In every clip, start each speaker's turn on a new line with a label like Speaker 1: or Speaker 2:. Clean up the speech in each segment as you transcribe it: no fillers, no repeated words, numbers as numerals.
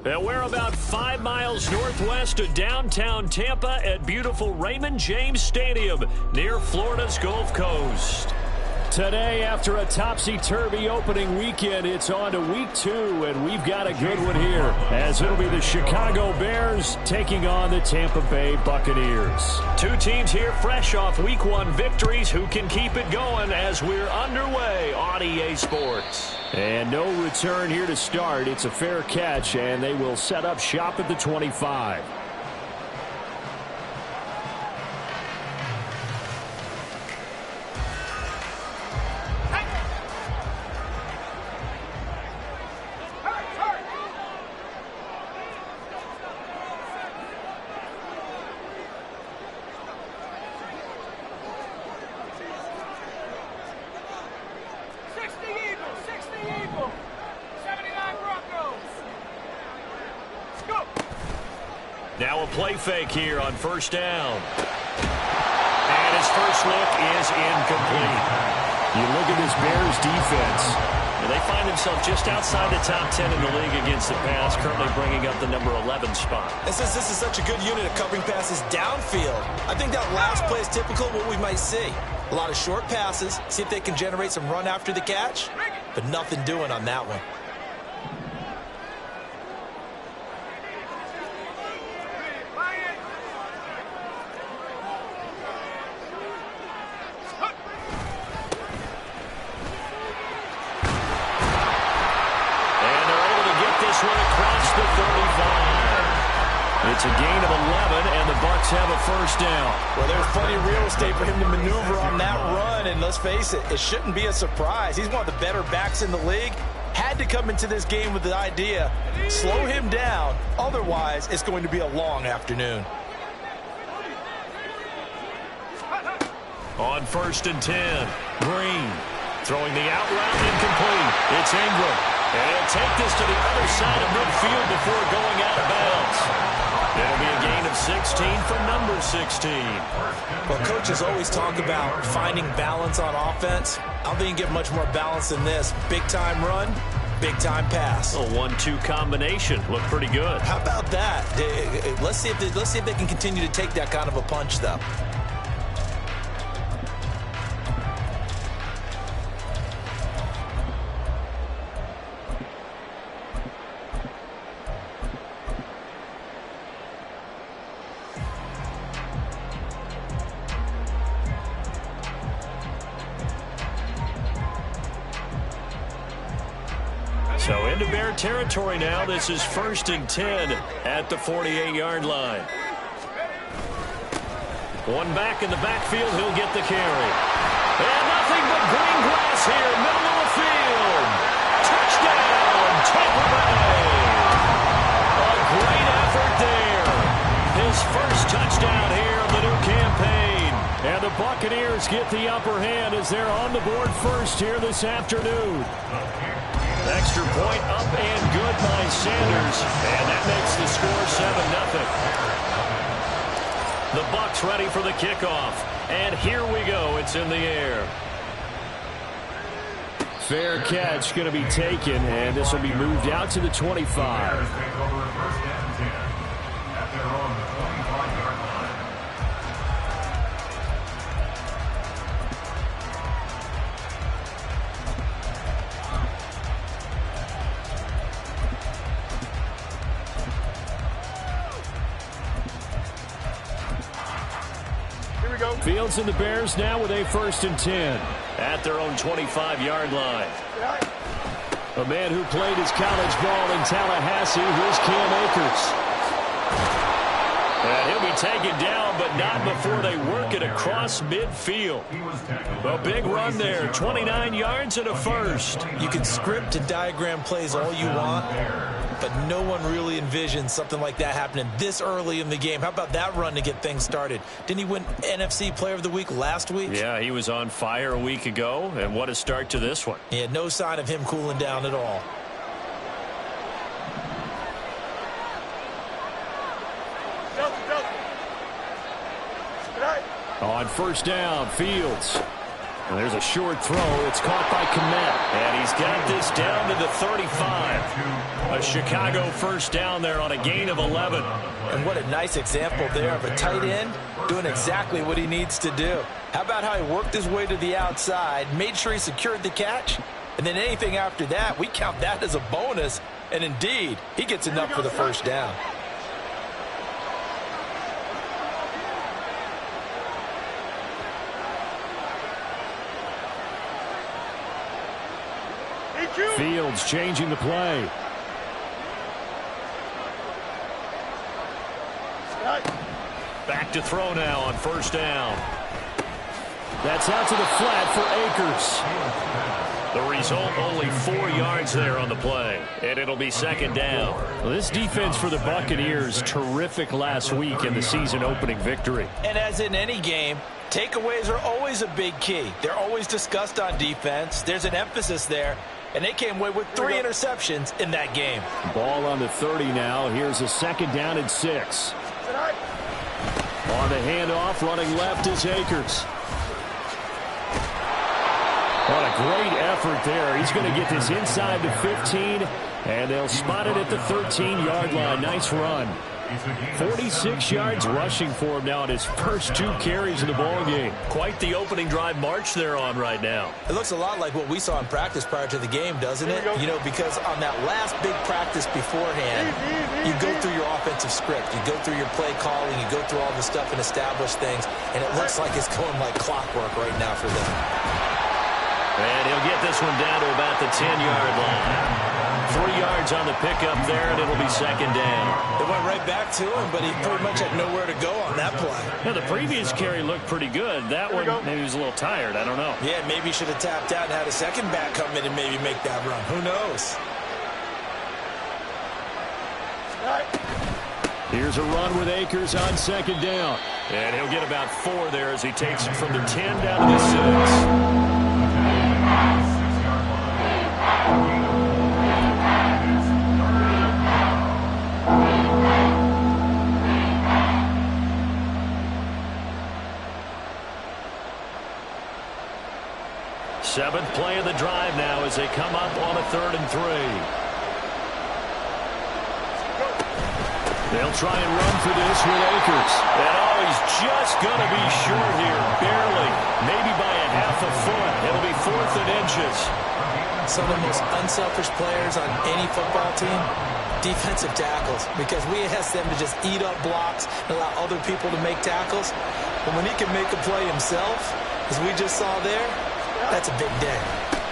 Speaker 1: And we're about 5 miles northwest of downtown Tampa at beautiful Raymond James Stadium near Florida's Gulf Coast. Today, after a topsy-turvy opening weekend, it's on to week 2, and we've got a good one here, as it'll be the Chicago Bears taking on the Tampa Bay Buccaneers. Two teams here fresh off week 1 victories who can keep it going as we're underway on EA Sports. And no return here to start. It's a fair catch, and they will set up shop at the 25. Now a play fake here on first down. And his first look is incomplete. You look at this Bears defense, and they find themselves just outside the top 10 in the league against the pass, currently bringing up the number 11 spot.
Speaker 2: And since this is such a good unit of covering passes downfield, I think that last play is typical of what we might see. A lot of short passes, see if they can generate some run after the catch, but nothing doing on that one.
Speaker 1: It's a gain of 11, and the Bucs have a first down.
Speaker 2: Well, there's plenty of real estate for him to maneuver on that run, and let's face it, it shouldn't be a surprise. He's one of the better backs in the league. Had to come into this game with the idea, slow him down, otherwise it's going to be a long afternoon.
Speaker 1: On first and 10, Green throwing the out route incomplete. It's Ingram, and he'll take this to the other side of midfield before going out of bounds. It'll be a gain of 16 for number 16.
Speaker 2: Well, coaches always talk about finding balance on offense. I don't think you get much more balance than this. Big-time run, big-time pass.
Speaker 1: A 1-2 combination. Looked pretty good.
Speaker 2: How about that? Let's see if they can continue to take that kind of a punch, though.
Speaker 1: So into Bear territory now. This is first and 10 at the 48-yard line. One back in the backfield. He'll get the carry. And nothing but green grass here, middle of the field. Touchdown, Tampa Bay. A great effort there. His first touchdown here of the new campaign. And the Buccaneers get the upper hand as they're on the board first here this afternoon. Extra point up and good by Sanders, and that makes the score 7-0. The Bucs ready for the kickoff, and here we go. It's in the air. Fair catch going to be taken, and this will be moved out to the 25. Fields and the Bears now with a first and 10 at their own 25-yard line. A man who played his college ball in Tallahassee, here's Cam Akers. And he'll be taken down, but not before they work it across midfield. A big run there, 29 yards and a first.
Speaker 2: You can script and diagram plays all you want, but no one really envisions something like that happening this early in the game. How about that run to get things started? Didn't he win NFC Player of the Week last week?
Speaker 1: Yeah, he was on fire a week ago, and what a start to this one.
Speaker 2: Yeah, no sign of him cooling down at all.
Speaker 1: On first down, Fields. And there's a short throw. It's caught by Komet. And he's got this down to the 35. A Chicago first down there on a gain of 11.
Speaker 2: And what a nice example there of a tight end doing exactly what he needs to do. How about how he worked his way to the outside, made sure he secured the catch, and then anything after that, we count that as a bonus. And indeed, he gets enough for the first down.
Speaker 1: Fields changing the play. Back to throw now on first down. That's out to the flat for Akers. The result, only 4 yards there on the play, and it'll be second down. Well, this defense for the Buccaneers, terrific last week in the season-opening victory.
Speaker 2: And as in any game, takeaways are always a big key. They're always discussed on defense. There's an emphasis there, and they came away with 3 interceptions in that game.
Speaker 1: Ball on the 30 now. Here's a second down and 6. On the handoff, running left is Akers. What a great effort there. He's going to get this inside the 15, and they'll spot it at the 13-yard line. Nice run. 46 yards rushing for him now in his first 2 carries in the ballgame. Quite the opening drive march they're on right now.
Speaker 2: It looks a lot like what we saw in practice prior to the game, doesn't it? You know, because on that last big practice beforehand, you go through your offensive script. You go through your play calling. You go through all the stuff and establish things, and it looks like it's going like clockwork right now for them.
Speaker 1: And he'll get this one down to about the 10-yard line. 3 yards on the pickup there, and it'll be second down.
Speaker 2: It went right back to him, but he pretty much had nowhere to go on that play.
Speaker 1: Yeah, the previous carry looked pretty good. That one, maybe he was a little tired. I don't know.
Speaker 2: Yeah, maybe he should have tapped out and had a second back come in and maybe make that run. Who knows?
Speaker 1: Here's a run with Akers on second down. And he'll get about 4 there as he takes it from the 10 down to the 6. 7th play of the drive now as they come up on a 3rd and 3. They'll try and run for this with Akers. And he's just going to be short here, barely, maybe by a half a foot. It'll be 4th and inches.
Speaker 2: Some of the most unselfish players on any football team, defensive tackles, because we ask them to just eat up blocks and allow other people to make tackles. But when he can make a play himself, as we just saw there, that's a big day.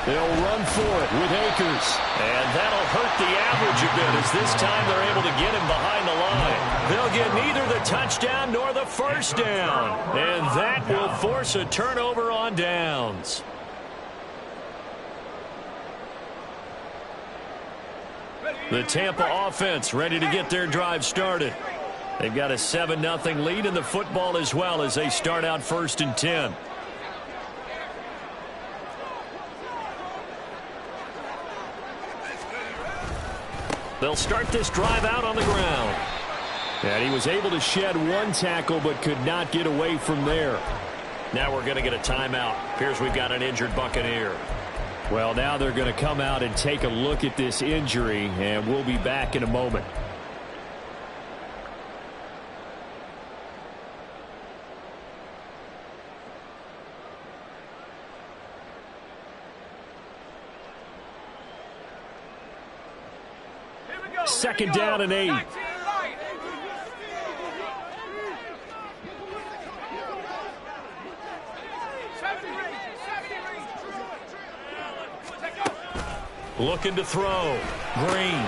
Speaker 1: They'll run for it with Akers. And that'll hurt the average a bit as this time they're able to get him behind the line. They'll get neither the touchdown nor the first down. And that will force a turnover on downs. The Tampa offense ready to get their drive started. They've got a 7-0 lead in the football as well as they start out 1st and 10. They'll start this drive out on the ground. And he was able to shed 1 tackle but could not get away from there. Now we're going to get a timeout. Appears we've got an injured Buccaneer. Well, now they're going to come out and take a look at this injury, and we'll be back in a moment. Second down and 8. Looking to throw. Green.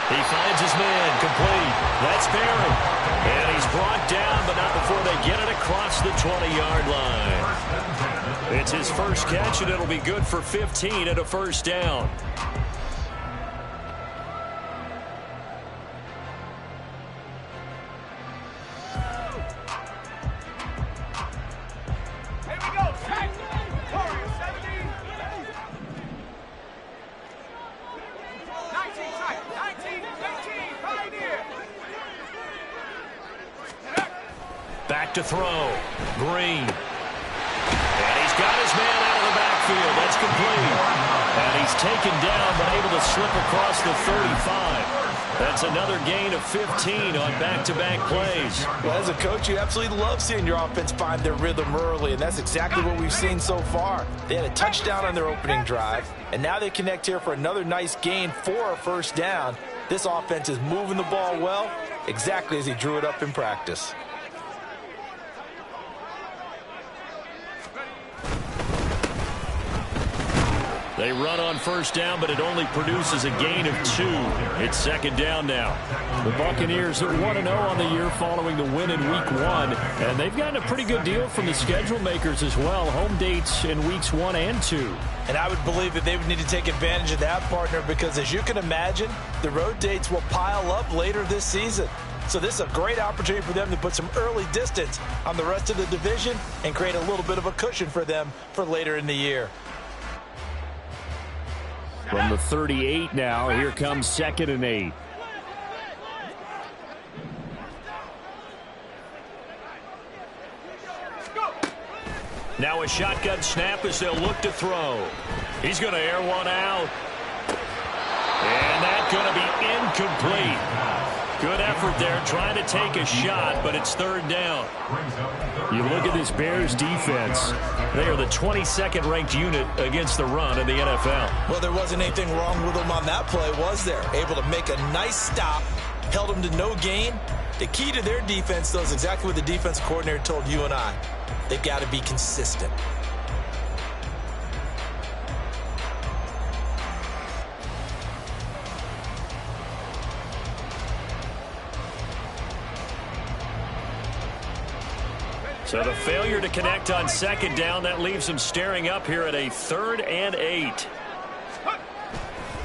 Speaker 1: He finds his man. Complete. That's Barry. And he's brought down, but not before they get it across the 20-yard line. It's his first catch, and it'll be good for 15 at a first down. Back to throw. Green. And he's got his man taken down, but able to slip across the 35. That's another gain of 15 on back-to-back plays.
Speaker 2: Well, as a coach, you absolutely love seeing your offense find their rhythm early, and that's exactly what we've seen so far. They had a touchdown on their opening drive, and now they connect here for another nice gain for a first down. This offense is moving the ball well, exactly as he drew it up in practice.
Speaker 1: They run on first down, but it only produces a gain of 2. It's second down now. The Buccaneers are 1-0 on the year following the win in Week 1, and they've gotten a pretty good deal from the schedule makers as well. Home dates in Weeks 1 and 2.
Speaker 2: And I would believe that they would need to take advantage of that, partner, because as you can imagine, the road dates will pile up later this season. So this is a great opportunity for them to put some early distance on the rest of the division and create a little bit of a cushion for them for later in the year.
Speaker 1: From the 38 now, here comes 2nd and 8. Now a shotgun snap as they'll look to throw. He's going to air one out. And that's going to be incomplete. Good effort there trying to take a shot, but it's third down. You look at this Bears defense. They are the 22nd ranked unit against the run in the NFL.
Speaker 2: Well, there wasn't anything wrong with them on that play, was there? Able to make a nice stop, held them to no gain. The key to their defense, though, is exactly what the defense coordinator told you and I. They've got to be consistent.
Speaker 1: So the failure to connect on second down, that leaves him staring up here at a 3rd and 8.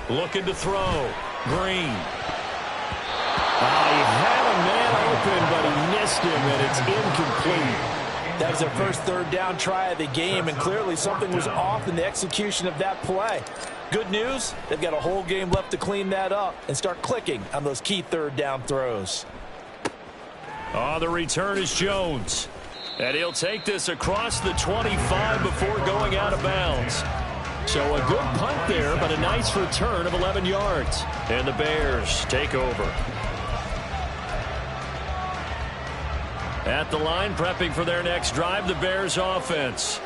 Speaker 1: Looking to throw. Green. He had a man open, but he missed him, and it's incomplete.
Speaker 2: That was their first third down try of the game, and clearly something was off in the execution of that play. Good news, they've got a whole game left to clean that up and start clicking on those key third down throws.
Speaker 1: On the return is Jones. And he'll take this across the 25 before going out of bounds. So a good punt there, but a nice return of 11 yards. And the Bears take over. At the line, prepping for their next drive, the Bears offense.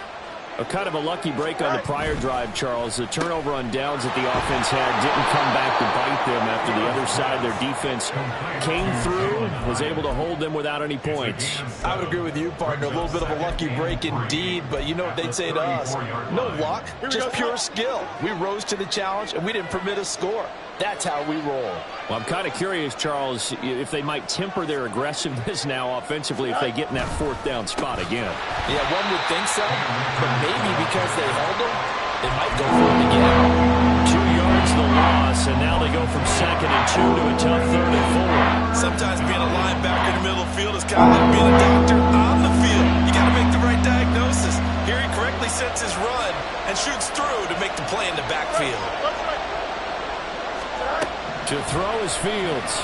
Speaker 1: A kind of a lucky break on the prior drive, Charles. The turnover on downs that the offense had didn't come back to bite them after the other side. Their defense came through, was able to hold them without any points.
Speaker 2: I would agree with you, partner. A little bit of a lucky break indeed, but you know what they'd say to us. No luck, just pure skill. We rose to the challenge, and we didn't permit a score. That's how we roll.
Speaker 1: Well, I'm kind of curious, Charles, if they might temper their aggressiveness now offensively if they get in that 4th down spot again.
Speaker 2: Yeah, one would think so, but maybe because they held them, they might go for it again.
Speaker 1: 2 yards the loss, and now they go from 2nd and 2 to a tough 3rd and 4.
Speaker 2: Sometimes being a linebacker in the middle of the field is kind of like being a doctor on the field. You got to make the right diagnosis. Here he correctly sets his run and shoots through to make the play in the backfield.
Speaker 1: To throw is Fields.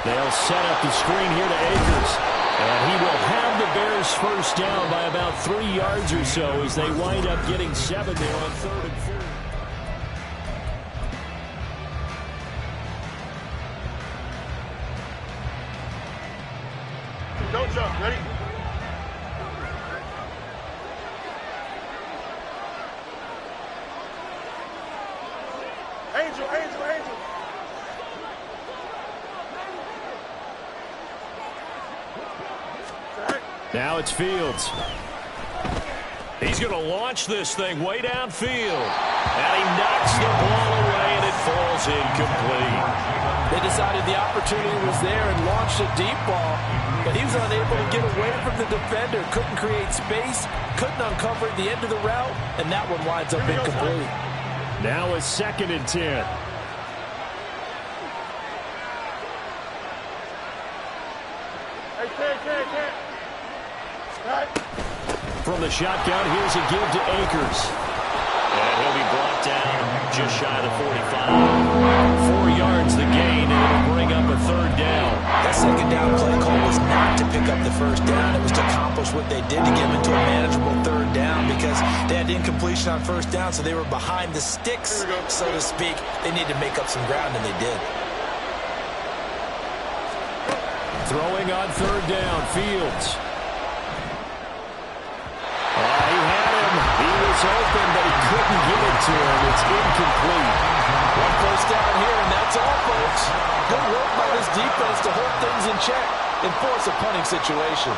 Speaker 1: They'll set up the screen here to Akers. And he will have the Bears first down by about 3 yards or so as they wind up getting 7 there on 3rd and 4.
Speaker 3: Don't jump. Ready? Angel.
Speaker 1: Now it's Fields. He's going to launch this thing way downfield. And he knocks the ball away, and it falls incomplete.
Speaker 2: They decided the opportunity was there and launched a deep ball, but he was unable to get away from the defender. Couldn't create space, couldn't uncover the end of the route, and that one winds up incomplete.
Speaker 1: Now it's 2nd and 10. From the shotgun, here's a give to Akers. And he'll be brought down just shy of the 45. 4 yards the gain, and it'll bring up a third down.
Speaker 2: That second down play call was not to pick up the first down. It was to accomplish what they did to get them into a manageable third down because they had incompletion on first down, so they were behind the sticks, so to speak. They needed to make up some ground, and they did.
Speaker 1: Throwing on third down, Fields. He had him. He was open, but he couldn't get it to him. It's incomplete.
Speaker 2: One first down here, and that's all, folks. Good work by this defense to hold things in check and force a punting situation.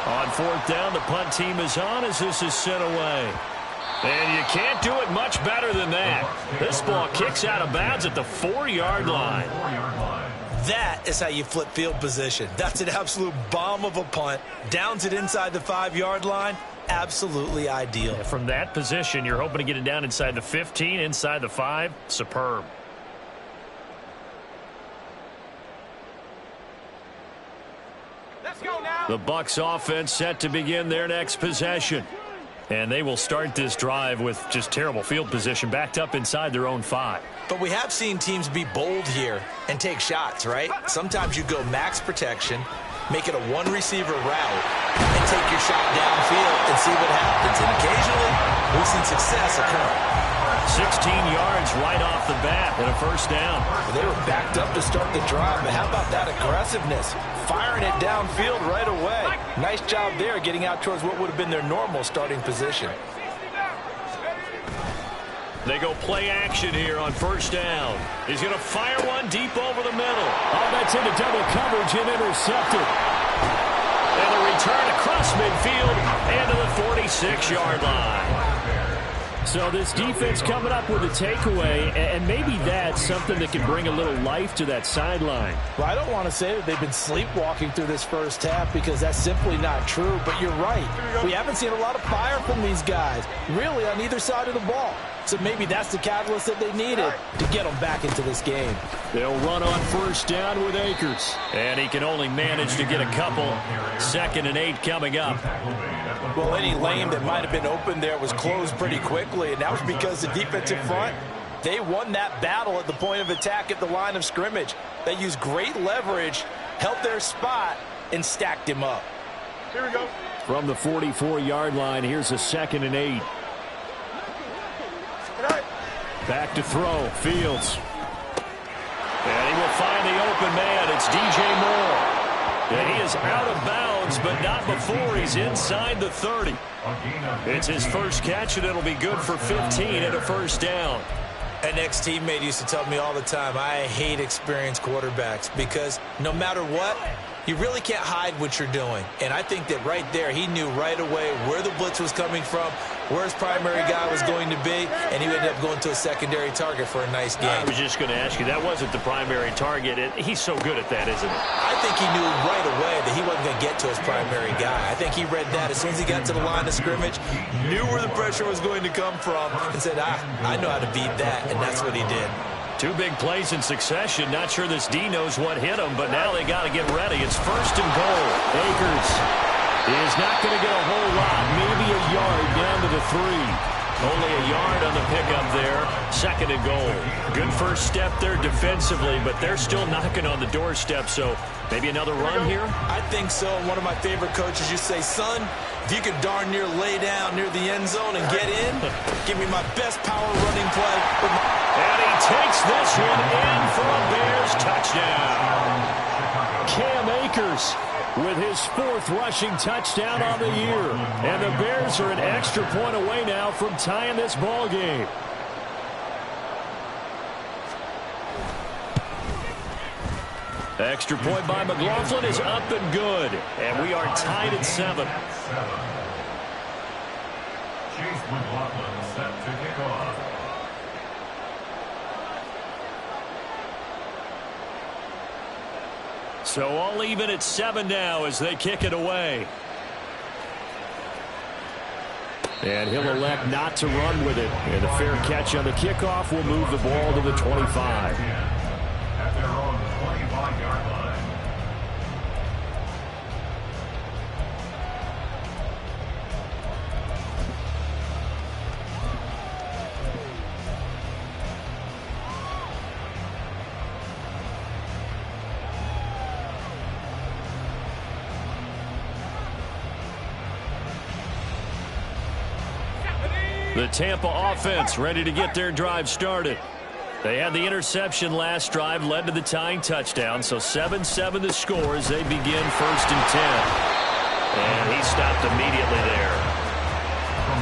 Speaker 1: On fourth down, the punt team is on as this is sent away. And you can't do it much better than that. This ball kicks out of bounds at the 4-yard line.
Speaker 2: That is how you flip field position. That's an absolute bomb of a punt. Downs it inside the 5-yard line. Absolutely ideal.
Speaker 1: From that position, you're hoping to get it down inside the 15, inside the 5. Superb.
Speaker 3: Let's go now.
Speaker 1: The Bucs offense set to begin their next possession. And they will start this drive with just terrible field position backed up inside their own 5.
Speaker 2: But we have seen teams be bold here and take shots, right? Sometimes you go max protection, make it a one-receiver route, and take your shot downfield and see what happens. And occasionally, we've seen success occur.
Speaker 1: 16 yards right off the bat and a first down.
Speaker 2: They were backed up to start the drive, but how about that aggressiveness? Firing it downfield right away. Nice job there getting out towards what would have been their normal starting position.
Speaker 1: They go play action here on first down. He's going to fire one deep over the middle. Oh, that's into double coverage and intercepted. And a return across midfield and to the 46-yard line. So this defense coming up with a takeaway, and maybe that's something that can bring a little life to that sideline.
Speaker 2: Well, I don't want to say that they've been sleepwalking through this first half because that's simply not true, but you're right. We haven't seen a lot of fire from these guys, really on either side of the ball. So maybe that's the catalyst that they needed to get them back into this game.
Speaker 1: They'll run on first down with Akers. And he can only manage to get a couple. 2nd and 8 coming up.
Speaker 2: Well, any lane that might have been open there was closed pretty quickly, and that was because the defensive front, they won that battle at the point of attack at the line of scrimmage. They used great leverage, held their spot, and stacked him up.
Speaker 3: Here we go.
Speaker 1: From the 44-yard line, here's a 2nd and 8. Back to throw, Fields. And he will find the open man. It's DJ Moore. And he is out of bounds, but not before he's inside the 30. It's his first catch, and it'll be good for 15 and a first down.
Speaker 2: An ex-teammate used to tell me all the time, I hate experienced quarterbacks because no matter what, you really can't hide what you're doing. And I think that right there, he knew right away where the blitz was coming from, where his primary guy was going to be, and he ended up going to a secondary target for a nice game.
Speaker 1: I was just going to ask you, that wasn't the primary target. He's so good at that, isn't he?
Speaker 2: I think he knew right away that he wasn't going to get to his primary guy. I think he read that as soon as he got to the line of scrimmage, knew where the pressure was going to come from, and said, I know how to beat that, and that's what he did.
Speaker 1: 2 big plays in succession. Not sure this D knows what hit him, but now they got to get ready. It's 1st and goal. Akers is not going to get a whole lot, maybe a yard down to the 3. Only a yard on the pickup there. 2nd and goal. Good first step there defensively, but they're still knocking on the doorstep, so maybe another run here?
Speaker 2: I think so. One of my favorite coaches used to say, son, if you could darn near lay down near the end zone and get in, give me my best power running play.
Speaker 1: And he takes this one in for a Bears touchdown. Cam Akers with his 4th rushing touchdown on the year. And the Bears are an extra point away now from tying this ball game. Extra point by McLaughlin is up and good. And we are tied at 7.
Speaker 3: Chase McLaughlin set to kick off.
Speaker 1: So all even at 7 now as they kick it away. And he'll elect not to run with it. And a fair catch on the kickoff will move the ball to the 25.
Speaker 3: At their own 25-yard line.
Speaker 1: The Tampa offense ready to get their drive started. They had the interception last drive, led to the tying touchdown, so 7-7 the score as they begin 1st and 10. And he stopped immediately there.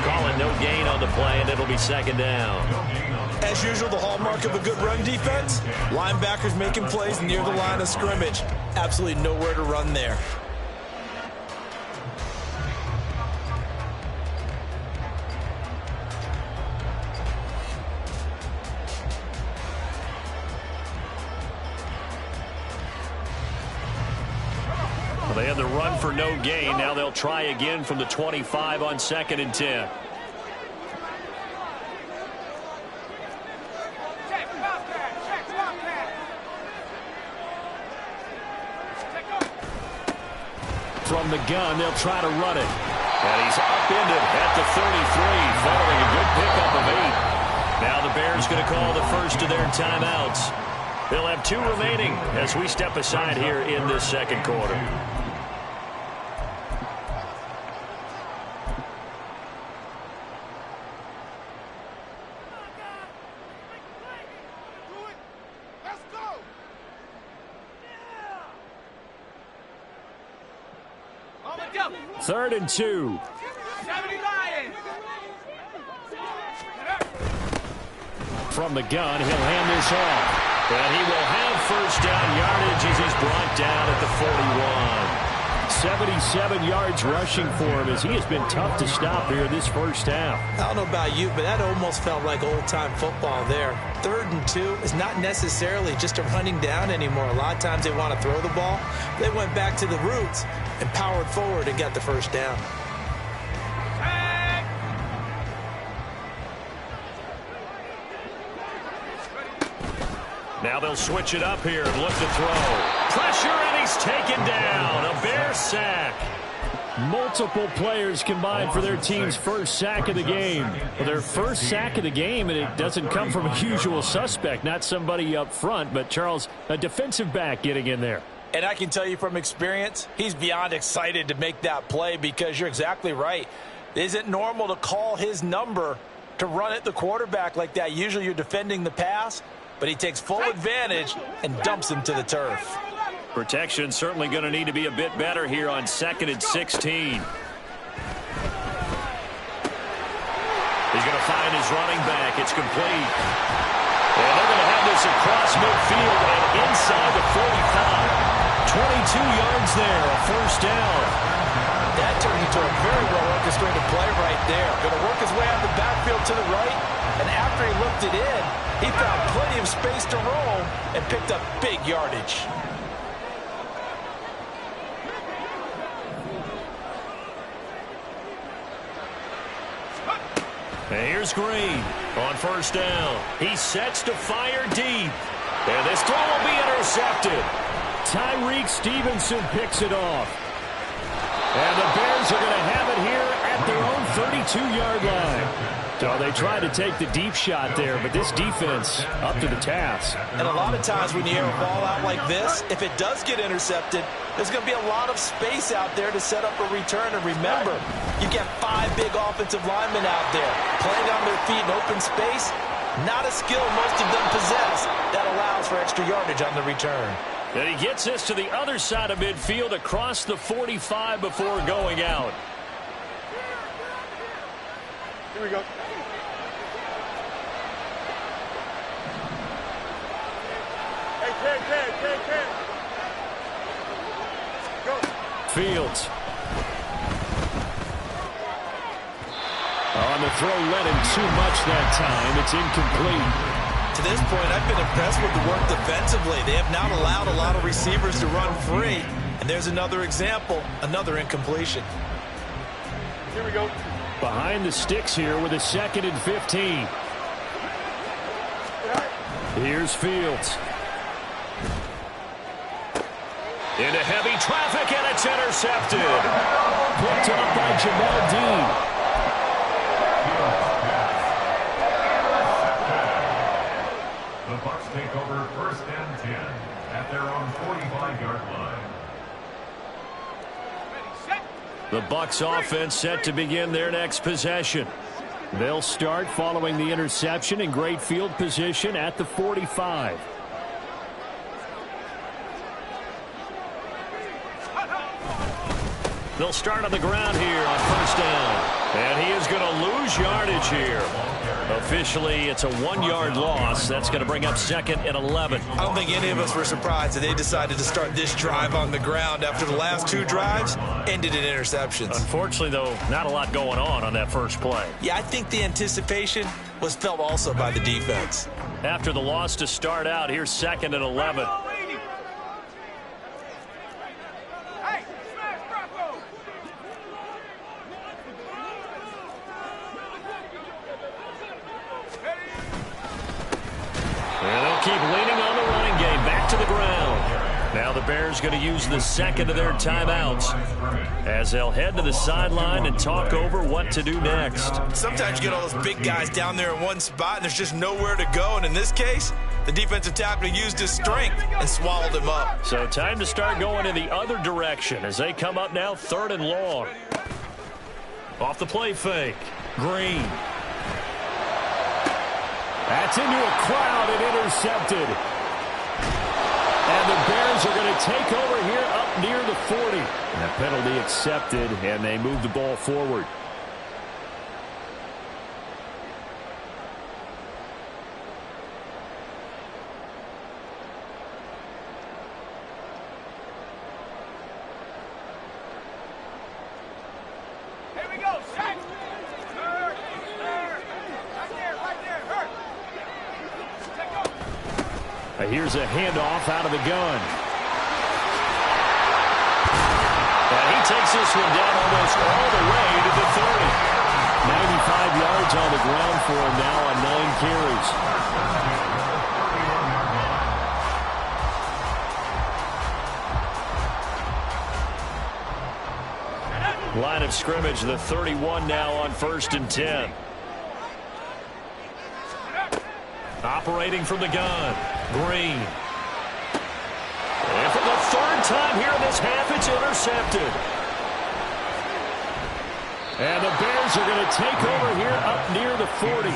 Speaker 1: Calling no gain on the play, and it'll be 2nd down.
Speaker 2: As usual, the hallmark of a good run defense, linebackers making plays near the line of scrimmage. Absolutely nowhere to run there.
Speaker 1: Well, they had the run for no gain. Now they'll try again from the 25 on 2nd and 10. From the gun, they'll try to run it. And he's upended at the 33, following a good pickup of 8. Now the Bears going to call the first of their timeouts. They'll have 2 remaining as we step aside here in this 2nd quarter. Third and 2. From the gun, he'll hand this off. And he will have 1st down yardage as he's brought down at the 41. 77 yards rushing for him as he has been tough to stop here this 1st half.
Speaker 2: I don't know about you, but that almost felt like old-time football there. 3rd and 2 is not necessarily just a running down anymore. A lot of times they want to throw the ball. They went back to the roots and powered forward and got the 1st down.
Speaker 1: Now they'll switch it up here and look to throw. Pressure, and he's taken down. A Bear sack. Multiple players combined for their team's 1st sack of the game. Well, their 1st sack of the game, and it doesn't come from a usual suspect, not somebody up front, but Charles, a defensive back getting in there.
Speaker 2: And I can tell you from experience, he's beyond excited to make that play because you're exactly right. It isn't normal to call his number to run at the quarterback like that. Usually you're defending the pass, but he takes full advantage and dumps him to the turf.
Speaker 1: Protection certainly going to need to be a bit better here on 2nd and 16. He's going to find his running back. It's complete. And they're going to have this across midfield and inside the 45. 22 yards there, a 1st down.
Speaker 2: That turned into a very well-orchestrated play right there. Going to work his way out of the backfield to the right, and after he looked it in, he found plenty of space to roll and picked up big yardage.
Speaker 1: And here's Green on 1st down. He sets to fire deep. And this throw will be intercepted. Tyreek Stevenson picks it off. And the Bears are going to have it here at their own 32-yard line. So they tried to take the deep shot there, but this defense up to the task.
Speaker 2: And a lot of times when you air a ball out like this, if it does get intercepted, there's going to be a lot of space out there to set up a return. And remember, you get 5 big offensive linemen out there playing on their feet in open space. Not a skill most of them possess that allows for extra yardage on the return.
Speaker 1: And he gets this to the other side of midfield across the 45 before going out.
Speaker 4: Here we go. Hey, go.
Speaker 1: Fields. On the throw, led him too much that time. It's incomplete.
Speaker 2: To this point, I've been impressed with the work defensively. They have not allowed a lot of receivers to run free. And there's another example, another incompletion.
Speaker 4: Here we go.
Speaker 1: Behind the sticks here with a 2nd and 15. Here's Fields. Into heavy traffic, and it's intercepted. Picked up by Jamal Dean.
Speaker 3: The Bucs take over 1st and 10 at their own 45-yard line.
Speaker 1: The Bucs offense set to begin their next possession. They'll start following the interception in great field position at the 45. They'll start on the ground here on first down. And he is going to lose yardage here. Officially, it's a 1-yard loss. That's going to bring up second and 11.
Speaker 2: I don't think any of us were surprised that they decided to start this drive on the ground after the last 2 drives ended in interceptions.
Speaker 1: Unfortunately, though, not a lot going on that first play.
Speaker 2: Yeah, I think the anticipation was felt also by the defense.
Speaker 1: After the loss to start out, here's second and 11. Keep leaning on the running game. Back to the ground. Now the Bears going to use the second of their timeouts as they'll head to the sideline and talk over what to do next.
Speaker 2: Sometimes you get all those big guys down there in one spot and there's just nowhere to go. And in this case, the defensive tackle used his strength and swallowed him up.
Speaker 1: So time to start going in the other direction as they come up now 3rd and long. Off the play fake. Green. That's into a crowd and intercepted. And the Bears are going to take over here up near the 40. And a penalty accepted, and they move the ball forward.
Speaker 4: Here we go, set.
Speaker 1: Here's a handoff out of the gun. And he takes this one down almost all the way to the 30. 95 yards on the ground for him now on 9 carries. Line of scrimmage, the 31 now on 1st and 10. Operating from the gun. Green. And for the 3rd time here in this half, it's intercepted. And the Bears are going to take over here up near the 40.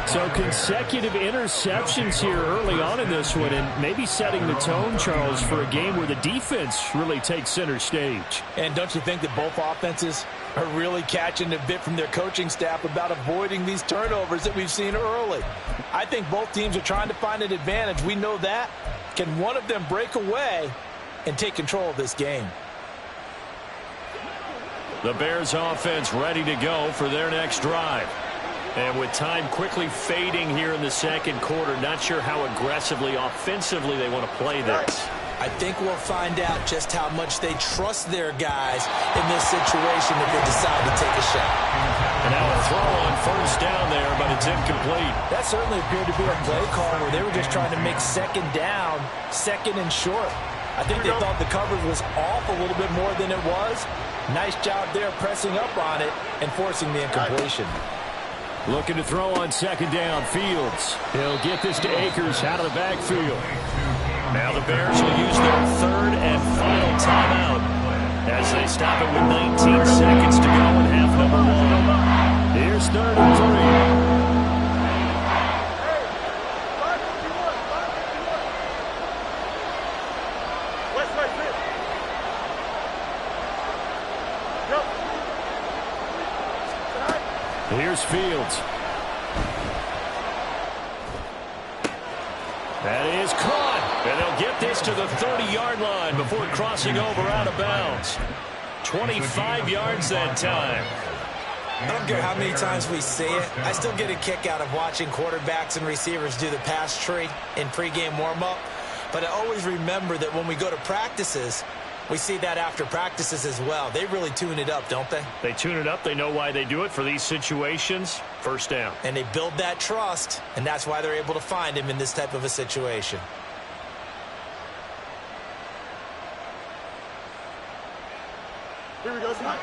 Speaker 1: So consecutive interceptions here early on in this one, and maybe setting the tone, Charles, for a game where the defense really takes center stage.
Speaker 2: And don't you think that both offenses are really catching a bit from their coaching staff about avoiding these turnovers that we've seen early? I think both teams are trying to find an advantage. We know that. Can one of them break away and take control of this game?
Speaker 1: The Bears offense ready to go for their next drive. And with time quickly fading here in the second quarter, not sure how aggressively, offensively they want to play this.
Speaker 2: I think we'll find out just how much they trust their guys in this situation if they decide to take a shot.
Speaker 1: And now a throw on first down there, but it's incomplete.
Speaker 2: That certainly appeared to be a play call where they were just trying to make second down, second and short. I think they thought the coverage was off a little bit more than it was. Nice job there pressing up on it and forcing the incompletion.
Speaker 1: Looking to throw on second down. Fields. He'll get this to Akers out of the backfield. Now the Bears will use their 3rd and final timeout as they stop it with 19 seconds to go in half number 1. Here's 3rd and 3. Here's Fields. That is caught. And they'll get this to the 30-yard line before crossing over out of bounds. 25 yards that time.
Speaker 2: I don't care how many times we say it, I still get a kick out of watching quarterbacks and receivers do the pass tree in pregame warm-up. But I always remember that when we go to practices, we see that after practices as well. They really tune it up, don't they?
Speaker 1: They tune it up. They know why they do it for these situations. First down.
Speaker 2: And they build that trust, and that's why they're able to find him in this type of a situation.
Speaker 4: Here we go, Scott.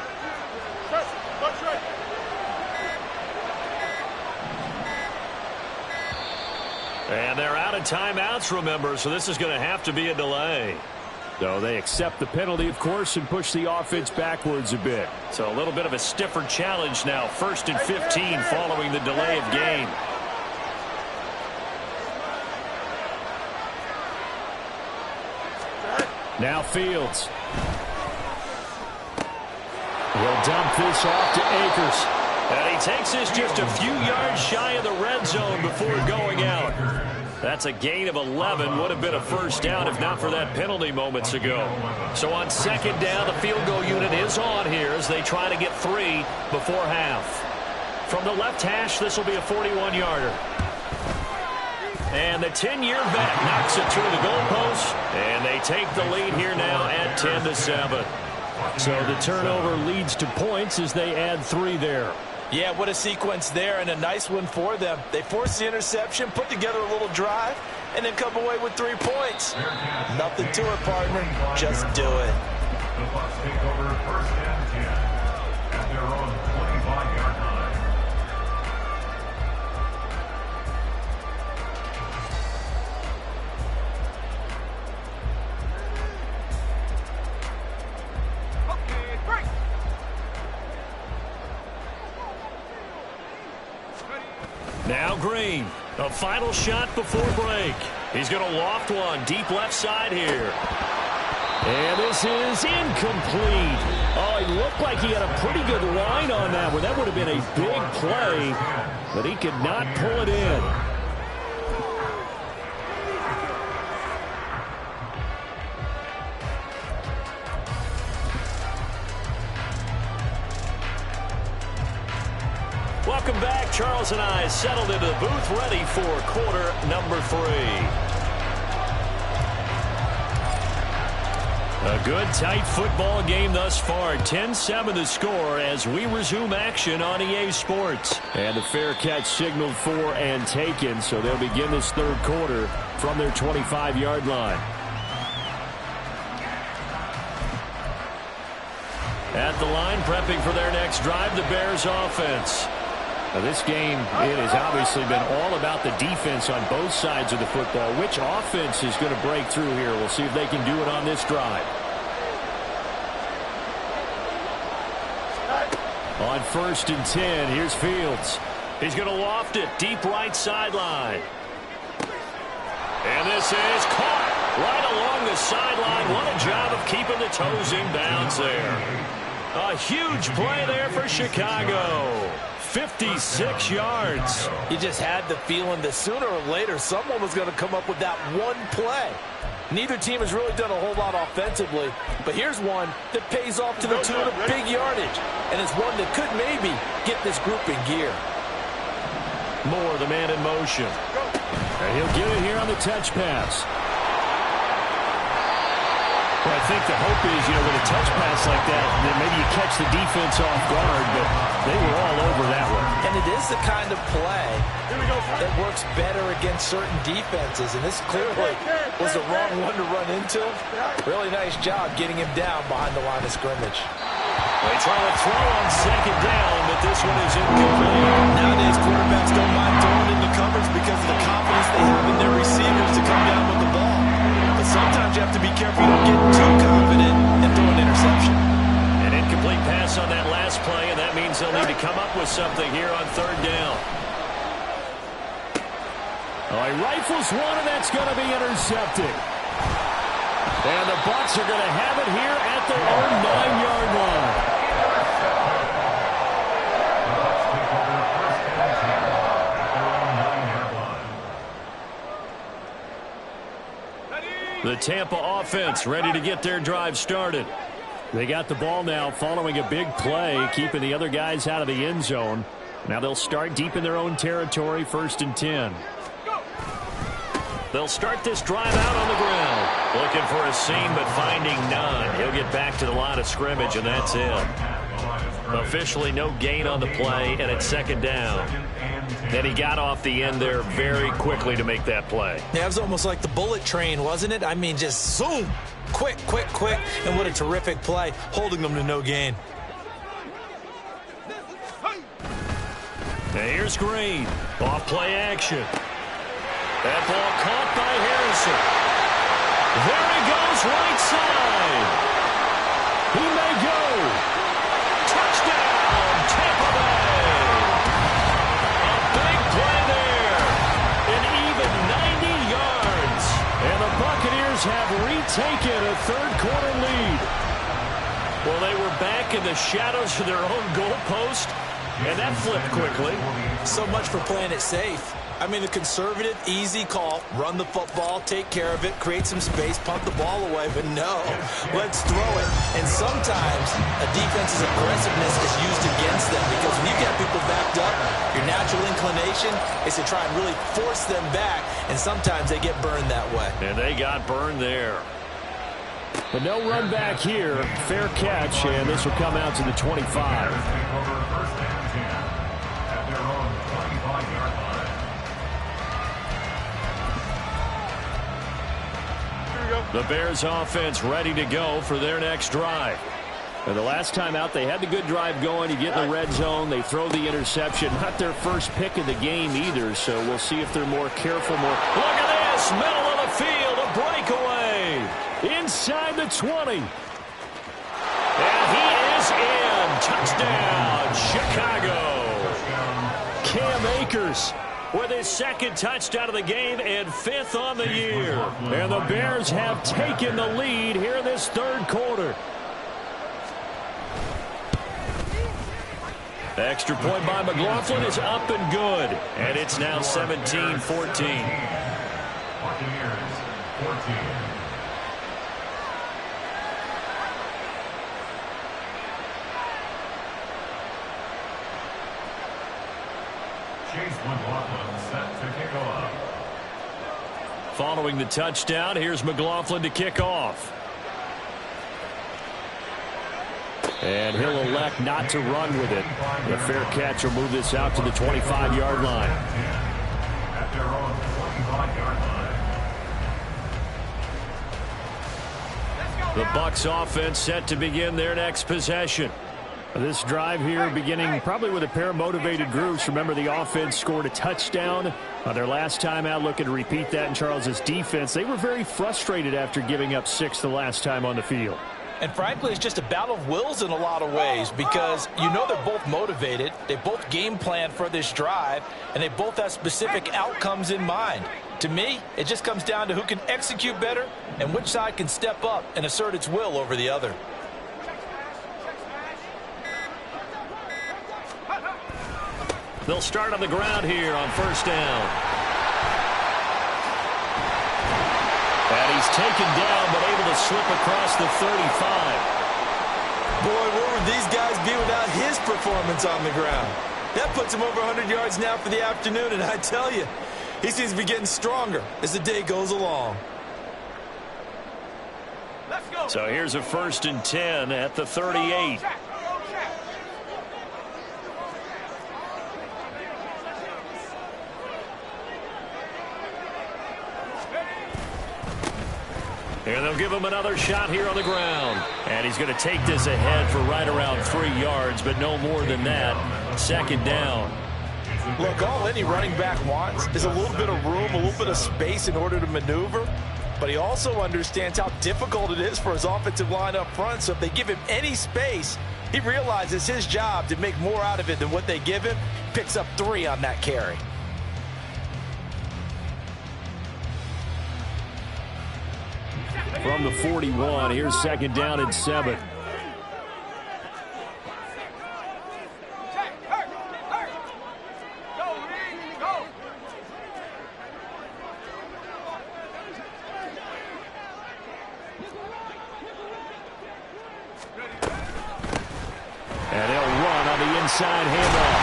Speaker 4: Press, punch right.
Speaker 1: And they're out of timeouts, remember, so this is going to have to be a delay. So they accept the penalty, of course, and push the offense backwards a bit. So a little bit of a stiffer challenge now. 1st and 15 following the delay of game. Now Fields. He'll dump this off to Akers. And he takes this just a few yards shy of the red zone before going out. That's a gain of 11. Would have been a first down if not for that penalty moments ago. So on 2nd down, the field goal unit is on here as they try to get 3 before half. From the left hash, this will be a 41-yarder. And the 10-year vet knocks it through the goalpost. And they take the lead here now at 10-7. So the turnover leads to points as they add 3 there.
Speaker 2: Yeah, what a sequence there, and a nice one for them. They force the interception, put together a little drive, and then come away with 3 points. Nothing to it, partner. Just do it.
Speaker 3: The Bucs take over 1st and 10 at their own 25-yard line.
Speaker 1: Now Green, a final shot before break. He's going to loft one deep left side here. And this is incomplete. Oh, he looked like he had a pretty good line on that one. That would have been a big play, but he could not pull it in. Welcome back. Charles and I settled into the booth ready for quarter number 3. A good, tight football game thus far. 10-7 the score as we resume action on EA Sports. And the fair catch signaled for and taken, so they'll begin this 3rd quarter from their 25-yard line. At the line, prepping for their next drive, the Bears offense. Now this game, it has obviously been all about the defense on both sides of the football. Which offense is going to break through here? We'll see if they can do it on this drive. On 1st and 10, here's Fields. He's going to loft it deep right sideline. And this is caught right along the sideline. What a job of keeping the toes in bounds there. A huge play there for Chicago. 56 yards.
Speaker 2: You just had the feeling that sooner or later someone was going to come up with that one play. Neither team has really done a whole lot offensively, but here's one that pays off to the tune of big yardage, and it's one that could maybe get this group in gear.
Speaker 1: Moore, the man in motion. And he'll get it here on the touch pass. Well, I think the hope is, with a touch pass like that, then maybe you catch the defense off guard, but they were all over that one.
Speaker 2: And it is the kind of play that works better against certain defenses, and this clearly was the wrong one to run into. Really nice job getting him down behind the line of scrimmage.
Speaker 1: They try to throw on 2nd down, but this one is incomplete.
Speaker 2: Nowadays, quarterbacks don't mind throwing into coverage because of the confidence they have in their receivers to come down with the ball. But sometimes you have to be careful you don't get too confident and throw an interception.
Speaker 1: An incomplete pass on that last play, and that means they'll need to come up with something here on 3rd down. Oh, he rifles one, and that's going to be intercepted. And the Bucs are going to have it here at their own 9-yard line. The Tampa offense ready to get their drive started. They got the ball now following a big play, keeping the other guys out of the end zone. Now they'll start deep in their own territory, 1st and 10. They'll start this drive out on the ground. Looking for a seam, but finding none. He'll get back to the line of scrimmage, and that's it. Officially no gain on the play, and it's 2nd down. And he got off the end there very quickly to make that play.
Speaker 2: Yeah, it was almost like the bullet train, wasn't it? I mean, just zoom. Quick, quick, quick. And what a terrific play, holding them to no gain.
Speaker 1: Now here's Green. Off play action. That ball caught by Harrison. There he goes, right side. He may go. Touchdown, Tampa Bay. A big play there. An even 90 yards. And the Buccaneers have retaken a third-quarter lead. Well, they were back in the shadows of their own goalpost, and that flipped quickly.
Speaker 2: So much for playing it safe. I mean, the conservative, easy call, run the football, take care of it, create some space, punt the ball away, but no, let's throw it. And sometimes a defense's aggressiveness is used against them because when you get people backed up, your natural inclination is to try and really force them back, and sometimes they get burned that way.
Speaker 1: And they got burned there. But no run back here. Fair catch, and this will come out to the 25. The Bears offense ready to go for their next drive. And the last time out, they had the good drive going. You get in the red zone, they throw the interception. Not their first pick of the game either, so we'll see if they're more careful. Look at this, middle of the field, a breakaway. Inside the 20. And he is in. Touchdown, Chicago. Cam Akers with his second touchdown of the game and 5th on the year. And the Bears have taken the lead here in this third quarter. Extra point by McLaughlin is up and good. And it's now 17-14.
Speaker 3: Buccaneers 14. Chase McLaughlin set to kick off.
Speaker 1: Following the touchdown, here's McLaughlin to kick off. And he'll elect not to run with it. The fair catch will move this out to the 25-yard line.
Speaker 3: At their own 25-yard line.
Speaker 1: The Bucs offense set to begin their next possession. This drive here beginning probably with a pair of motivated groups. Remember, the offense scored a touchdown their last time out. Looking to repeat that in Charles's defense. They were very frustrated after giving up 6 the last time on the field.
Speaker 2: And frankly, it's just a battle of wills in a lot of ways because you know they're both motivated. They both game plan for this drive, and they both have specific outcomes in mind. To me, it just comes down to who can execute better and which side can step up and assert its will over the other.
Speaker 1: They'll start on the ground here on first down. And he's taken down but able to slip across the 35.
Speaker 2: Boy, where would these guys be without his performance on the ground? That puts him over 100 yards now for the afternoon, and I tell you, he seems to be getting stronger as the day goes along.
Speaker 4: Let's go.
Speaker 1: So here's a 1st and 10 at the 38. And they'll give him another shot here on the ground. And he's going to take this ahead for right around 3 yards, but no more than that. 2nd down.
Speaker 2: Look, all any running back wants is a little bit of room, a little bit of space in order to maneuver. But he also understands how difficult it is for his offensive line up front. So if they give him any space, he realizes his job to make more out of it than what they give him. Picks up 3 on that carry.
Speaker 1: From the 41, here's 2nd down and 7. And they'll run on the inside handoff.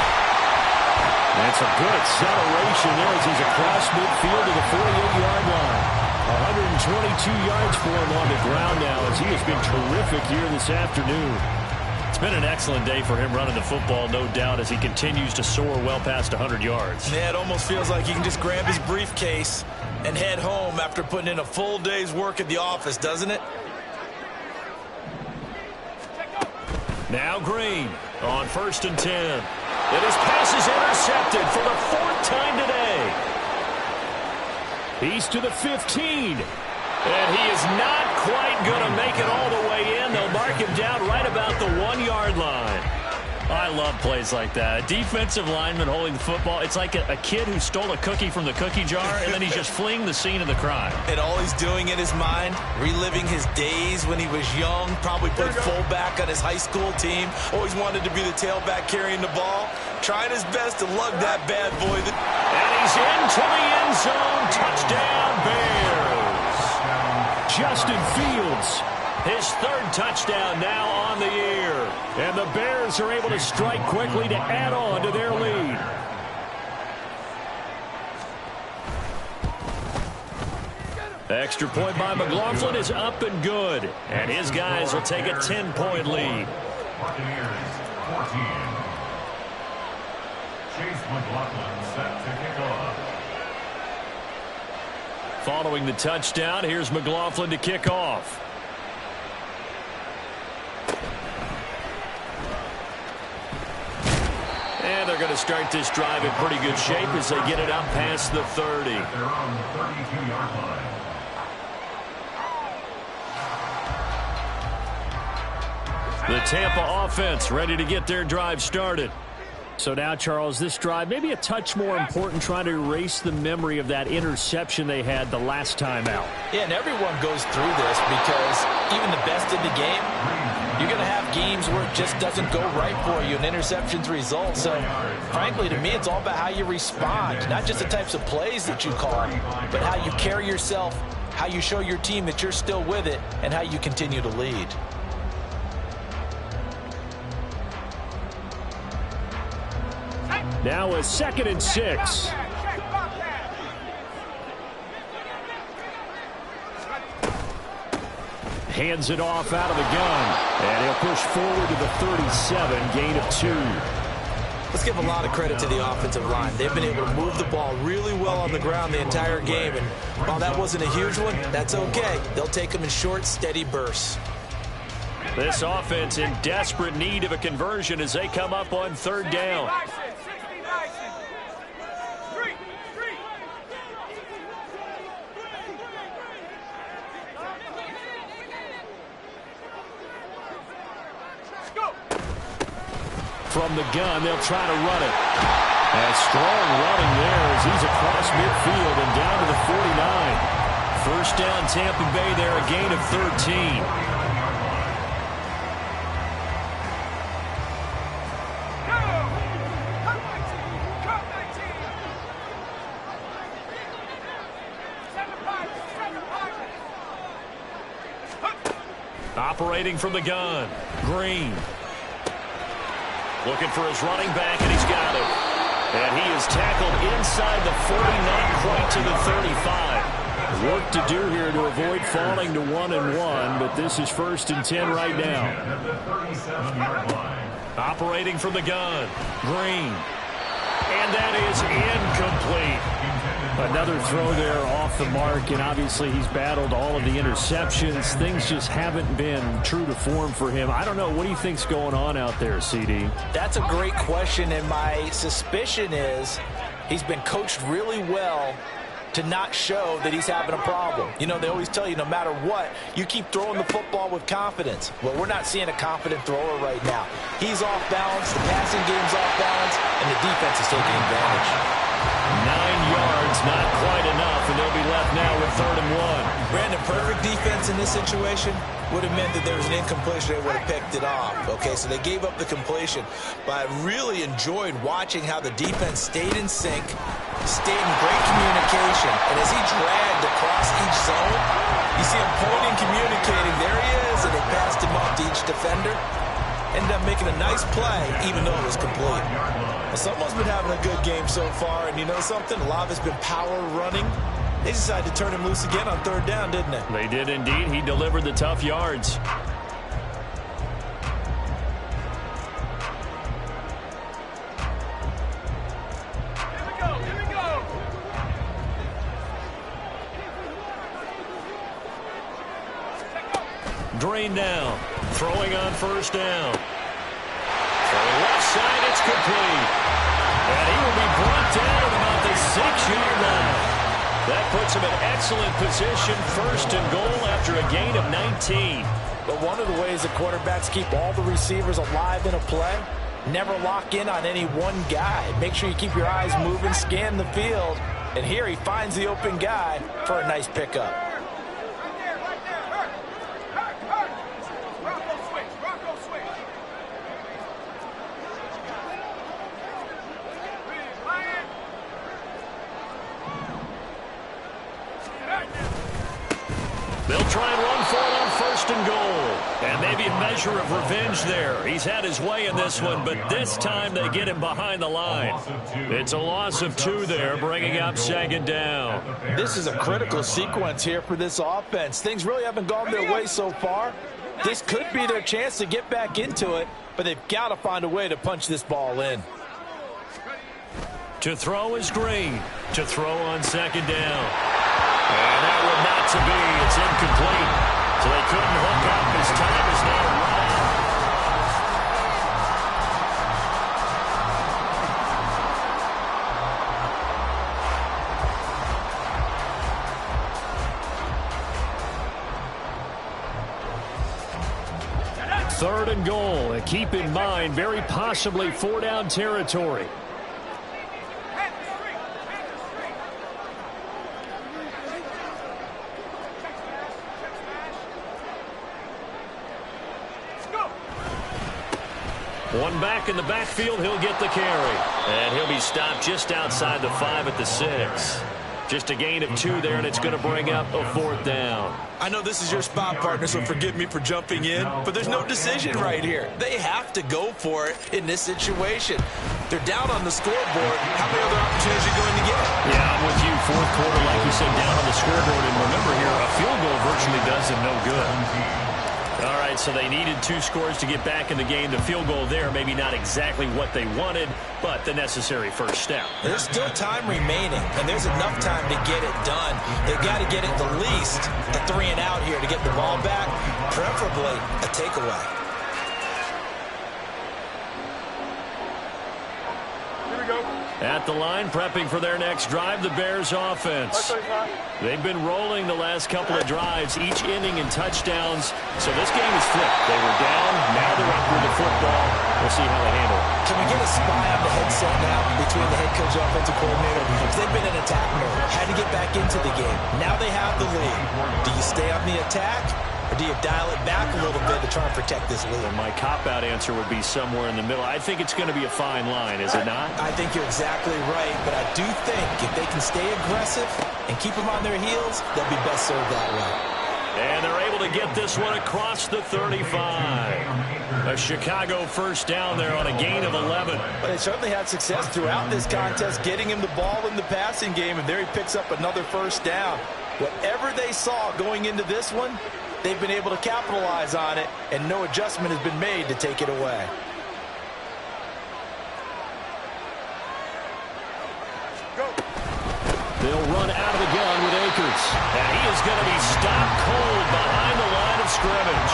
Speaker 1: That's a good acceleration there as he's across midfield to the 48-yard line. 122 yards for him on the ground now as he has been terrific here this afternoon. It's been an excellent day for him running the football, no doubt, as he continues to soar well past 100 yards.
Speaker 2: Yeah, it almost feels like he can just grab his briefcase and head home after putting in a full day's work at the office, doesn't it?
Speaker 1: Now Green on 1st and 10. And his pass is intercepted for the 4th time today. He's to the 15. And he is not quite going to make it all the way in. They'll mark him down right about the 1-yard line. I love plays like that. A defensive lineman holding the football. It's like a kid who stole a cookie from the cookie jar, and then he's just fleeing the scene of the crime.
Speaker 2: And all he's doing in his mind, reliving his days when he was young, probably played fullback on his high school team, always wanted to be the tailback carrying the ball, trying his best to lug that bad boy.
Speaker 1: And he's into the end zone. Touchdown, Bears. Justin Fields, his 3rd touchdown now on the year. And the Bears are able to strike quickly to add on to their lead. Extra point by McLaughlin is up and good. And his guys will take a 10-point lead.
Speaker 3: Buccaneers 14. Chase McLaughlin set to kick off.
Speaker 1: Following the touchdown, here's McLaughlin to kick off. And they're going to start this drive in pretty good shape as they get it out past the 30.
Speaker 3: At their own 32-yard line.
Speaker 1: The Tampa offense ready to get their drive started. So now, Charles, this drive maybe a touch more important, trying to erase the memory of that interception they had the last time out.
Speaker 2: Yeah, and everyone goes through this because even the best in the game, you're going to have games where it just doesn't go right for you, and interceptions result. So, frankly, to me, it's all about how you respond, not just the types of plays that you call, but how you carry yourself, how you show your team that you're still with it, and how you continue to lead.
Speaker 1: Now a 2nd and 6. Hands it off out of the gun. And he'll push forward to the 37, gain of 2.
Speaker 2: Let's give a lot of credit to the offensive line. They've been able to move the ball really well on the ground the entire game. And while that wasn't a huge one, that's okay. They'll take them in short, steady bursts.
Speaker 1: This offense in desperate need of a conversion as they come up on 3rd down. From the gun, they'll try to run it. And strong running there as he's across midfield and down to the 49. 1st down, Tampa Bay there, a gain of 13. Operating from the gun, Green. Looking for his running back, and he's got it. And he is tackled inside the 40, not quite to the 35. Work to do here to avoid falling to 1-1, but this is 1st and 10 right now. Operating from the gun, Green. And that is incomplete. Another throw there off the mark, and obviously he's battled all of the interceptions. Things just haven't been true to form for him. I don't know. What do you think's going on out there, CD?
Speaker 2: That's a great question, and my suspicion is he's been coached really well to not show that he's having a problem. You know, they always tell you no matter what, you keep throwing the football with confidence. Well, we're not seeing a confident thrower right now. He's off balance, the passing game's off balance, and the defense is taking advantage.
Speaker 1: 9 yards, not quite enough, and they'll be left now with 3rd and 1.
Speaker 2: Brandon, perfect defense in this situation would have meant that there was an incompletion. They would have picked it off. Okay, so they gave up the completion. But I really enjoyed watching how the defense stayed in sync, stayed in great communication. And as he dragged across each zone, you see him pointing, communicating. There he is, and they passed him off to each defender. Ended up making a nice play, even though it was complete. Well, someone's been having a good game so far, and you know something? A lot of it's been power running. They decided to turn him loose again on 3rd down, didn't they?
Speaker 1: They did indeed. He delivered the tough yards.
Speaker 4: Here we go.
Speaker 1: Drain down. Throwing on 1st down. Throwing left side, it's complete. And he will be brought down at about the 6-yard line. That puts him in excellent position, first and goal after a gain of 19.
Speaker 2: But one of the ways the quarterbacks keep all the receivers alive in a play, never lock in on any one guy. Make sure you keep your eyes moving, scan the field. And here he finds the open guy for a nice pickup.
Speaker 1: They'll try and run for it on first and goal. And maybe a measure of revenge there. He's had his way in this one, but this time they get him behind the line. It's a loss of 2 there, bringing up second down.
Speaker 2: This is a critical sequence here for this offense. Things really haven't gone their way so far. This could be their chance to get back into it, but they've got to find a way to punch this ball in.
Speaker 1: To throw is Green. To throw on second down. And that would not to be. It's incomplete. So they couldn't hook up. His time is now run. Third and goal. And keep in mind, very possibly 4-down territory. One back in the backfield, he'll get the carry. And he'll be stopped just outside the 5 at the 6. Just a gain of 2 there, and it's going to bring up a 4th down.
Speaker 2: I know this is your spot, partner, so forgive me for jumping in, but there's no decision right here. They have to go for it in this situation. They're down on the scoreboard. How many other opportunities are you going to get?
Speaker 1: Yeah, I'm with you. 4th quarter, like you said, down on the scoreboard. And remember here, a field goal virtually does them no good. All right, so they needed 2 scores to get back in the game. The field goal there, maybe not exactly what they wanted, but the necessary first step.
Speaker 2: There's still time remaining, and there's enough time to get it done. They've got to get it the least a 3 and out here to get the ball back, preferably a takeaway.
Speaker 4: Here we go.
Speaker 1: At the line, prepping for their next drive, the Bears offense. They've been rolling the last couple of drives, each inning in touchdowns. So this game is flipped. They were down, now they're up with the football. We'll see how they handle it.
Speaker 2: Can we get a spy on the headset now between the head coach and offensive coordinator? They've been in attack mode, had to get back into the game. Now they have the lead. Do you stay on the attack, or do you dial it back a little bit to try and protect this lead?
Speaker 1: Well, my cop-out answer would be somewhere in the middle. I think it's going to be a fine line, is it not?
Speaker 2: I think you're exactly right, but I do think if they can stay aggressive and keep them on their heels, they'll be best served that way.
Speaker 1: And they're able to get this one across the 35. A Chicago first down there on a gain of 11.
Speaker 2: But they certainly had success throughout this contest, getting him the ball in the passing game, and there he picks up another first down. Whatever they saw going into this one, they've been able to capitalize on it, and no adjustment has been made to take it away.
Speaker 1: They'll run out of the gun with Akers. And he is going to be stopped cold behind the line of scrimmage.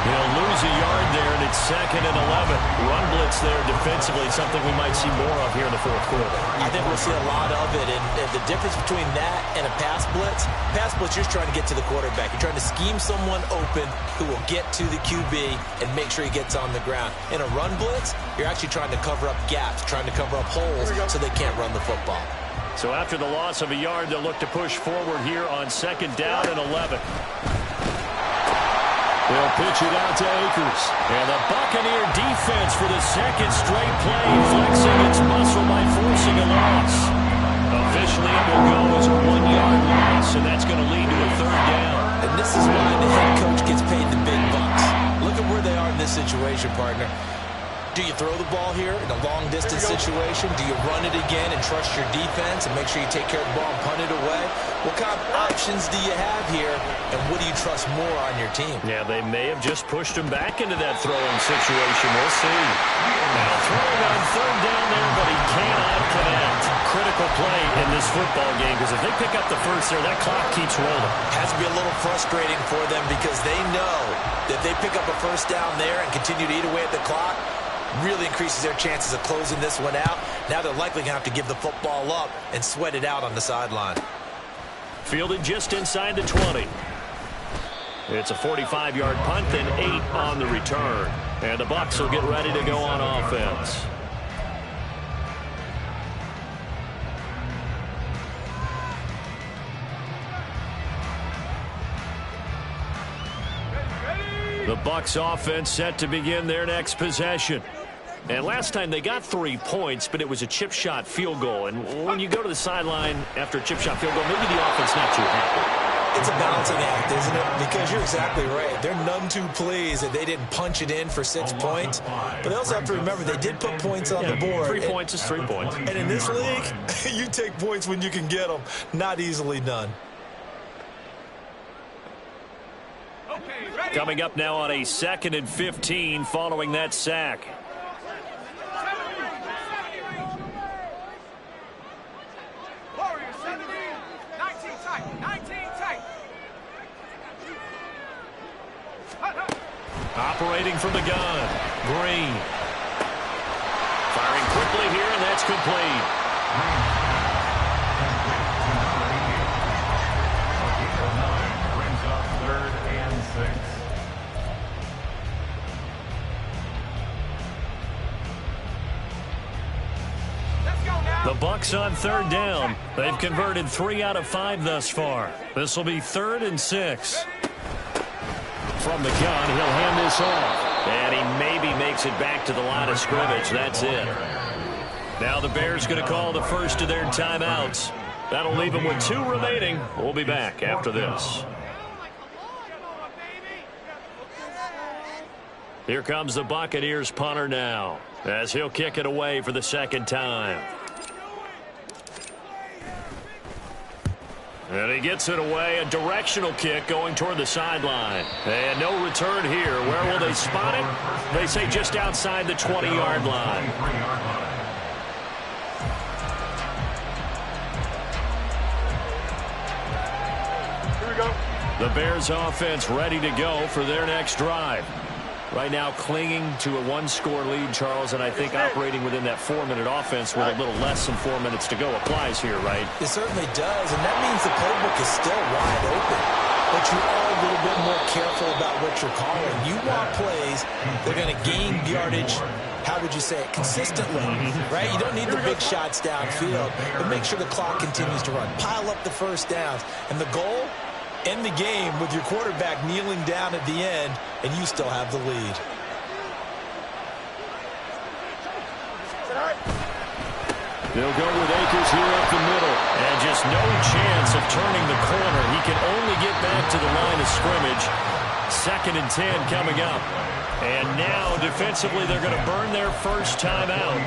Speaker 1: He'll lose a yard there, and it's 2nd and 11. Run blitz there defensively, something we might see more of here in the 4th quarter.
Speaker 2: I think we'll see a lot of it, and the difference between that and a pass blitz, you're just trying to get to the quarterback. You're trying to scheme someone open who will get to the QB and make sure he gets on the ground. In a run blitz, you're actually trying to cover up gaps, trying to cover up holes so they can't run the football.
Speaker 1: So after the loss of a yard, they'll look to push forward here on 2nd down and 11. They'll pitch it out to Akers. And the Buccaneer defense for the 2nd straight play, flexing its muscle by forcing a loss. Officially, it will go as a 1-yard loss, and that's going to lead to a 3rd down.
Speaker 2: And this is why the head coach gets paid the big bucks. Look at where they are in this situation, partner. Do you throw the ball here in a long-distance situation? Do you run it again and trust your defense and make sure you take care of the ball and punt it away? What kind of options do you have here, and what do you trust more on your team?
Speaker 1: Yeah, they may have just pushed him back into that throwing situation. We'll see. Now throwing on 3rd down there, but he cannot connect. Critical play in this football game, because if they pick up the first there, that clock keeps rolling.
Speaker 2: Has to be a little frustrating for them, because they know that if they pick up a first down there and continue to eat away at the clock, really increases their chances of closing this one out. Now they're likely going to have to give the football up and sweat it out on the sideline.
Speaker 1: Fielded just inside the 20. It's a 45-yard punt, then 8 on the return. And the Bucs will get ready to go on offense. The Bucs offense set to begin their next possession. And last time they got 3 points, but it was a chip shot field goal. And when you go to the sideline after a chip shot field goal, maybe the offense not too happy.
Speaker 2: It's a balancing act, isn't it? Because you're exactly right. They're none too pleased that they didn't punch it in for 6 points. But they also have to remember they did put points on the board.
Speaker 1: 3 points is 3 points.
Speaker 2: And in this league, you take points when you can get them. Not easily done.
Speaker 1: Coming up now on a 2nd and 15 following that sack. Operating from the gun, Green. Firing quickly here, and that's complete.
Speaker 3: Brings up 3rd and 6.
Speaker 1: The Bucs on 3rd down. They've converted 3 out of 5 thus far. This will be 3rd and 6. From the gun, he'll hand this off. And he maybe makes it back to the line of scrimmage. That's it. Now the Bears going to call the first of their timeouts. That'll leave them with 2 remaining. We'll be back after this. Here comes the Buccaneers punter now, as he'll kick it away for the 2nd time. And he gets it away, a directional kick going toward the sideline. And no return here. Where will they spot it? They say just outside the 20-yard line.
Speaker 4: Here we go.
Speaker 1: The Bears offense ready to go for their next drive. Right now clinging to a 1-score lead, Charles, and I think operating within that 4-minute offense with a little less than 4 minutes to go applies here, right?
Speaker 2: It certainly does, and that means the playbook is still wide open. But you are a little bit more careful about what you're calling. You want plays that are going to gain yardage, how would you say it, consistently, right? You don't need the big shots downfield, but make sure the clock continues to run. Pile up the first downs. And the goal? End the game with your quarterback kneeling down at the end, and you still have the lead.
Speaker 1: They'll go with Akers here up the middle. And just no chance of turning the corner. He can only get back to the line of scrimmage. 2nd and 10 coming up. And now, defensively, they're going to burn their first time out.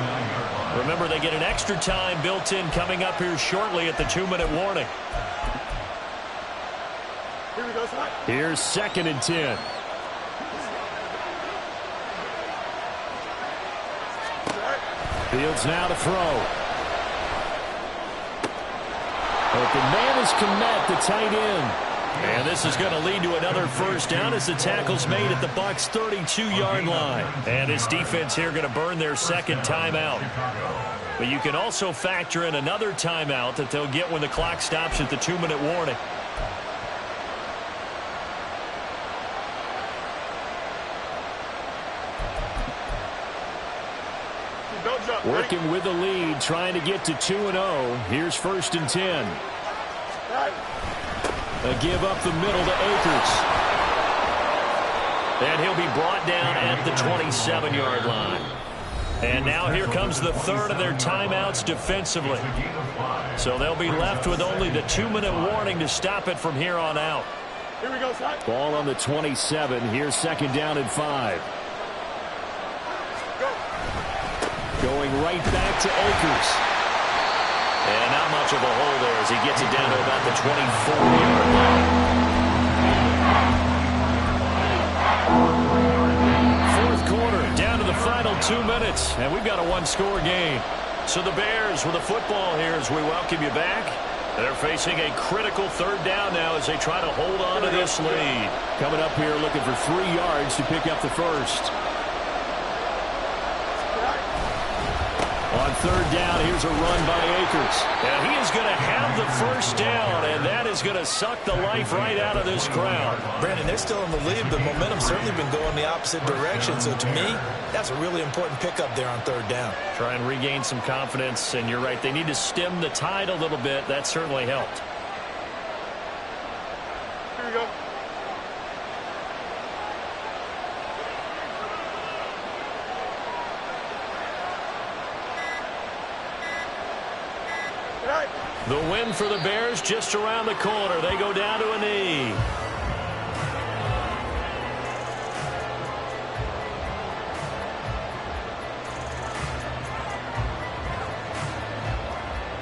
Speaker 1: Remember, they get an extra time built in coming up here shortly at the 2-minute warning.
Speaker 4: Here we go, son.
Speaker 1: Here's 2nd and 10. Fields now to throw. Open man is Komet, the tight end. And this is going to lead to another first down as the tackle's made at the Bucs' 32-yard line. And this defense here going to burn their 2nd timeout. But you can also factor in another timeout that they'll get when the clock stops at the 2-minute warning. Working with the lead, trying to get to 2-0. Here's 1st and 10. A give up the middle to Akers. And he'll be brought down at the 27-yard line. And now here comes the 3rd of their timeouts defensively. So they'll be left with only the 2-minute warning to stop it from here on out.
Speaker 4: Here we go, son.
Speaker 1: Ball on the 27. Here's 2nd down and 5. Going right back to Akers. And not much of a hole there as he gets it down to about the 24-yard line. 4th quarter, down to the final 2 minutes, and we've got a 1-score game. So the Bears with the football here as we welcome you back. They're facing a critical 3rd down now as they try to hold on to this lead. Coming up here looking for 3 yards to pick up the first. On third down. Here's a run by Akers. And he is going to have the first down, and that is going to suck the life right out of this crowd.
Speaker 2: Brandon, they're still in the lead, but momentum's certainly been going the opposite direction. So to me, that's a really important pickup there on third down.
Speaker 1: Try and regain some confidence, and you're right. They need to stem the tide a little bit. That certainly helped.
Speaker 4: Here we go.
Speaker 1: The win for the Bears just around the corner. They go down to a knee.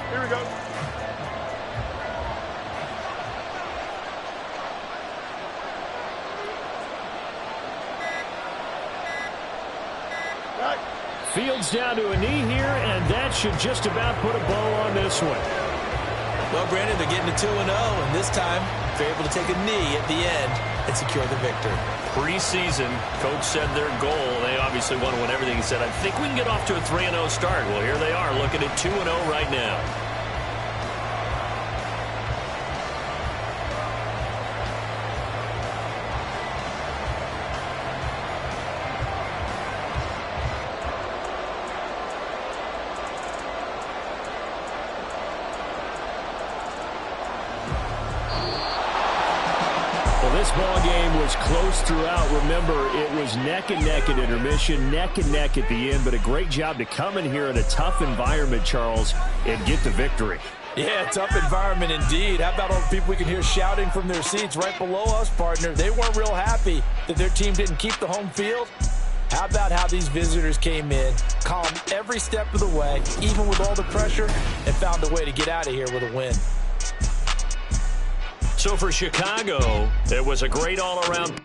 Speaker 4: Here we go. Back.
Speaker 1: Fields down to a knee here, and that should just about put a bow on this one.
Speaker 2: Well, Brandon, they're getting to 2-0, and this time they're able to take a knee at the end and secure the victory.
Speaker 1: Preseason, coach said their goal, they obviously want to win everything. He said, I think we can get off to a 3-0 start. Well, here they are looking at 2-0 right now. This ball game was close throughout. Remember, it was neck and neck at intermission, neck and neck at the end, but a great job to come in here in a tough environment, Charles, and get the victory.
Speaker 2: Yeah, tough environment indeed. How about all the people we can hear shouting from their seats right below us, partner? They weren't real happy that their team didn't keep the home field. How about how these visitors came in, calm every step of the way, even with all the pressure, and found a way to get out of here with a win.
Speaker 1: So for Chicago, it was a great all-around